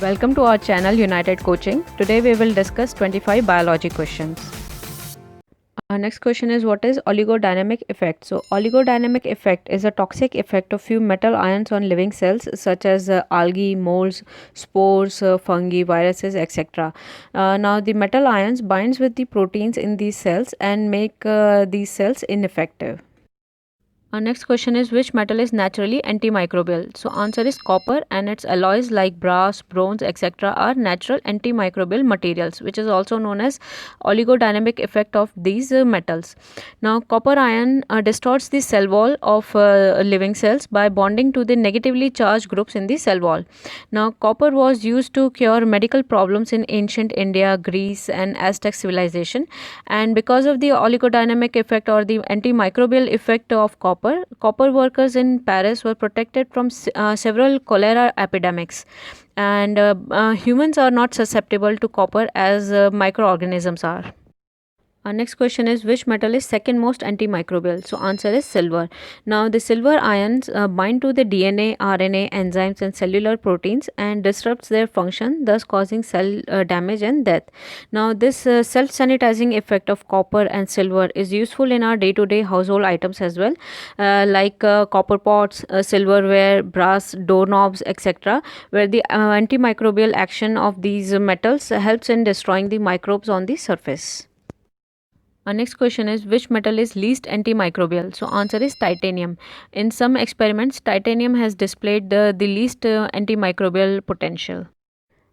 Welcome to our channel United Coaching. Today we will discuss 25 biology questions. Our next question is, what is oligodynamic effect? So oligodynamic effect is a toxic effect of few metal ions on living cells such as algae, molds, spores, fungi, viruses, etc. Now the metal ions binds with the proteins in these cells and make these cells ineffective. Our next question is, which metal is naturally antimicrobial? So answer is copper, and its alloys like brass, bronze, etc. are natural antimicrobial materials, which is also known as oligodynamic effect of these metals. Now copper ion distorts the cell wall of living cells by bonding to the negatively charged groups in the cell wall. Now copper was used to cure medical problems in ancient India, Greece and Aztec civilization, and because of the oligodynamic effect or the antimicrobial effect of copper workers in Paris were protected from several cholera epidemics, and humans are not susceptible to copper as microorganisms are. Our next question is, which metal is second most antimicrobial? So answer is silver. Now the silver ions bind to the DNA, RNA, enzymes and cellular proteins and disrupts their function, thus causing cell damage and death. Now this self-sanitizing effect of copper and silver is useful in our day-to-day household items as well, like copper pots, silverware, brass doorknobs, etc., where the antimicrobial action of these metals helps in destroying the microbes on the surface. Our next question is, which metal is least antimicrobial? So answer is titanium. In some experiments, titanium has displayed the least antimicrobial potential.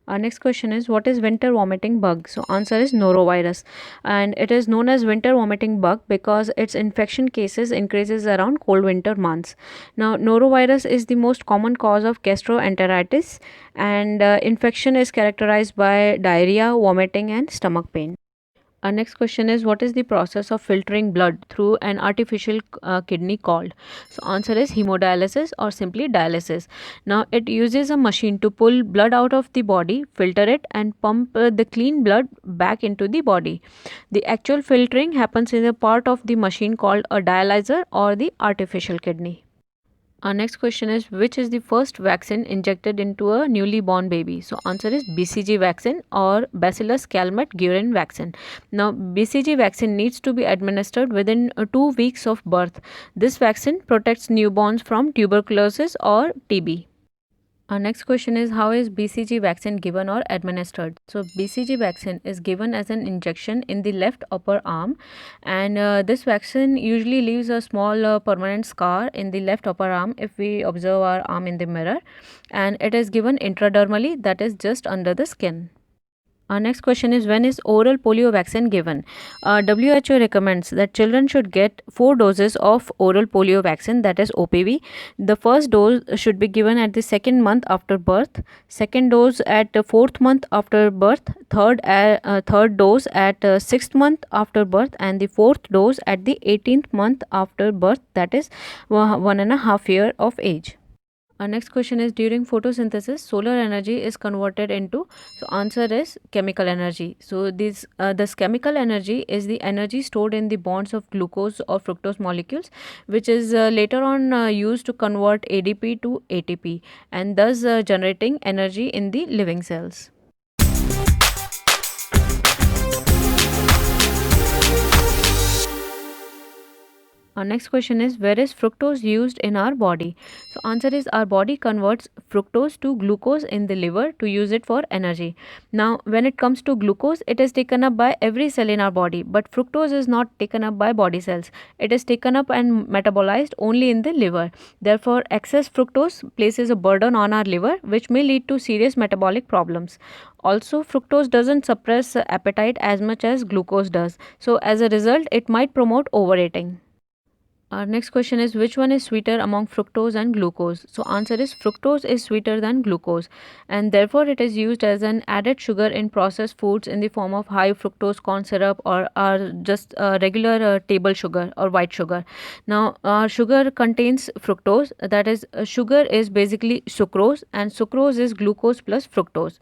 Our next question is, what is winter vomiting bug? So answer is norovirus, and it is known as winter vomiting bug because its infection cases increases around cold winter months. Now norovirus is the most common cause of gastroenteritis, and infection is characterized by diarrhea, vomiting and stomach pain. Our next question is, what is the process of filtering blood through an artificial kidney called? So answer is hemodialysis or simply dialysis. Now it uses a machine to pull blood out of the body, filter it and pump the clean blood back into the body. The actual filtering happens in a part of the machine called a dialyzer or the artificial kidney. Our next question is, which is the first vaccine injected into a newly born baby? So answer is BCG vaccine or Bacillus calmette-guerin vaccine. Now BCG vaccine needs to be administered within 2 weeks of birth. This vaccine protects newborns from tuberculosis or TB. Our next question is, how is BCG vaccine given or administered? So BCG vaccine is given as an injection in the left upper arm, and this vaccine usually leaves a small permanent scar in the left upper arm if we observe our arm in the mirror, and it is given intradermally, that is just under the skin. Our next question is, when is oral polio vaccine given? WHO recommends that children should get 4 doses of oral polio vaccine, that is OPV. The first dose should be given at the second month after birth, second dose at the fourth month after birth, third dose at sixth month after birth, and the fourth dose at the 18th month after birth, that is 1.5 year of age. Our next question is, during photosynthesis, solar energy is converted into, so answer is chemical energy. So this chemical energy is the energy stored in the bonds of glucose or fructose molecules, which is later on used to convert ADP to ATP, and thus generating energy in the living cells. Our next question is, where is fructose used in our body? So answer is, our body converts fructose to glucose in the liver to use it for energy. Now when it comes to glucose, it is taken up by every cell in our body, but fructose is not taken up by body cells. It is taken up and metabolized only in the liver. Therefore excess fructose places a burden on our liver, which may lead to serious metabolic problems. Also, fructose doesn't suppress appetite as much as glucose does. So as a result, it might promote overeating. Our next question is, which one is sweeter among fructose and glucose? So answer is, fructose is sweeter than glucose, and therefore it is used as an added sugar in processed foods in the form of high fructose corn syrup or just regular table sugar or white sugar. Now sugar contains fructose, that is sugar is basically sucrose, and sucrose is glucose plus fructose.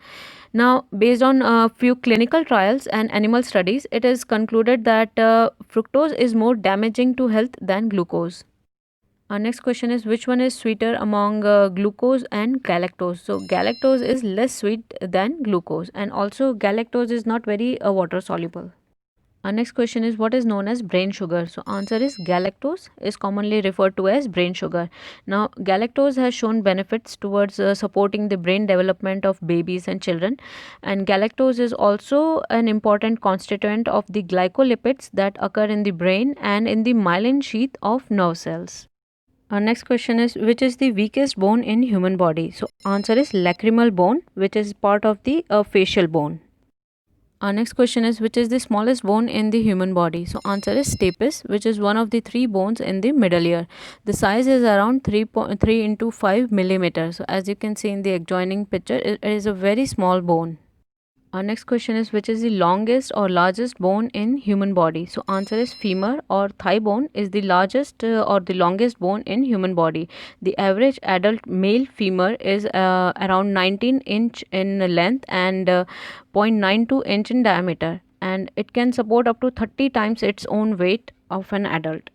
Now, based on a few clinical trials and animal studies, it is concluded that fructose is more damaging to health than glucose. Our next question is which one is sweeter among glucose and galactose? So galactose is less sweet than glucose, and also galactose is not very water soluble. Our next question is what is known as brain sugar? So answer is galactose is commonly referred to as brain sugar. Now galactose has shown benefits towards supporting the brain development of babies and children, and galactose is also an important constituent of the glycolipids that occur in the brain and in the myelin sheath of nerve cells. Our next question is which is the weakest bone in human body? So answer is lacrimal bone, which is part of the facial bone. Our next question is which is the smallest bone in the human body? So answer is stapes, which is one of the three bones in the middle ear. The size is around 3.3 into 5 millimeters. So as you can see in the adjoining picture, it is a very small bone. Our next question is which is the longest or largest bone in human body? So answer is femur or thigh bone is the largest or the longest bone in human body. The average adult male femur is around 19-inch in length and 0.92-inch in diameter, and it can support up to 30 times its own weight of an adult.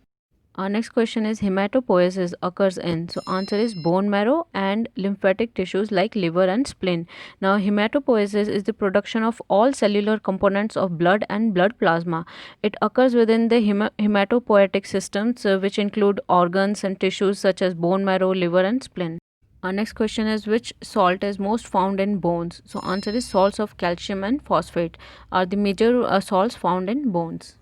Our next question is hematopoiesis occurs in. So answer is bone marrow and lymphatic tissues like liver and spleen. Now hematopoiesis is the production of all cellular components of blood and blood plasma. It occurs within the hematopoietic systems which include organs and tissues such as bone marrow, liver and spleen. Our next question is which salt is most found in bones? So answer is salts of calcium and phosphate are the major salts found in bones.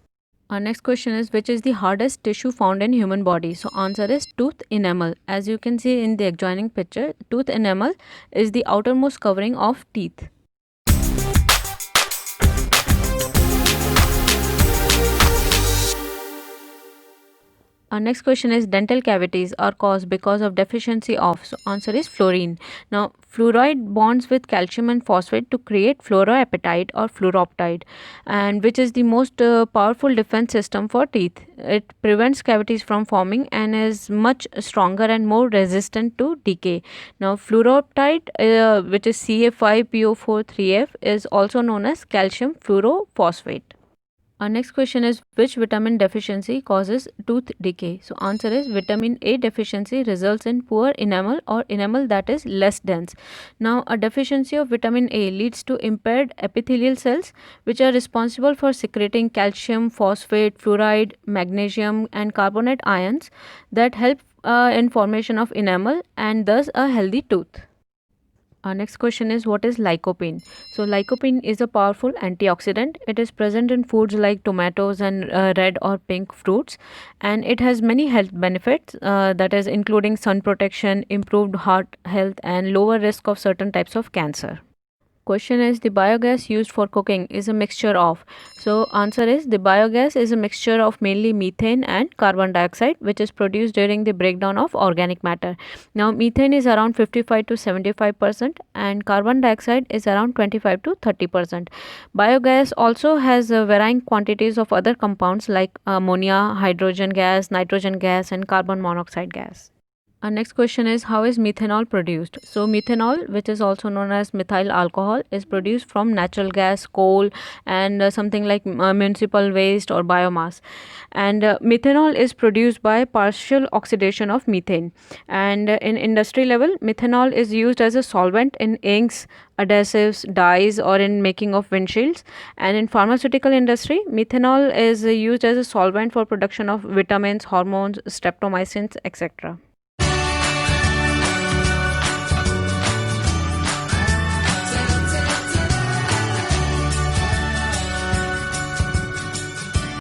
Our next question is which is the hardest tissue found in human body? So answer is tooth enamel. As you can see in the adjoining picture, tooth enamel is the outermost covering of teeth. Our next question is dental cavities are caused because of deficiency of. So answer is fluorine. Now fluoride bonds with calcium and phosphate to create fluoroapatite or fluoroptide, and which is the most powerful defense system for teeth. It prevents cavities from forming and is much stronger and more resistant to decay. Now fluoroptide which is CA5PO4 3F is also known as calcium fluorophosphate. Our next question is which vitamin deficiency causes tooth decay? So answer is vitamin A deficiency results in poor enamel or enamel that is less dense. Now a deficiency of vitamin A leads to impaired epithelial cells which are responsible for secreting calcium, phosphate, fluoride, magnesium and carbonate ions that help in formation of enamel and thus a healthy tooth. Our next question is what is lycopene? So lycopene is a powerful antioxidant. It is present in foods like tomatoes and red or pink fruits, and it has many health benefits that is including sun protection, improved heart health and lower risk of certain types of cancer. Question is the biogas used for cooking is a mixture of. So answer is the biogas is a mixture of mainly methane and carbon dioxide which is produced during the breakdown of organic matter. Now methane is around 55 to 75% and carbon dioxide is around 25 to 30%. Biogas also has varying quantities of other compounds like ammonia, hydrogen gas, nitrogen gas and carbon monoxide gas. Our next question is how is methanol produced? So methanol, which is also known as methyl alcohol, is produced from natural gas, coal and something like municipal waste or biomass. And methanol is produced by partial oxidation of methane. And in industry level, methanol is used as a solvent in inks, adhesives, dyes or in making of windshields. And in pharmaceutical industry, methanol is used as a solvent for production of vitamins, hormones, streptomycins, etc.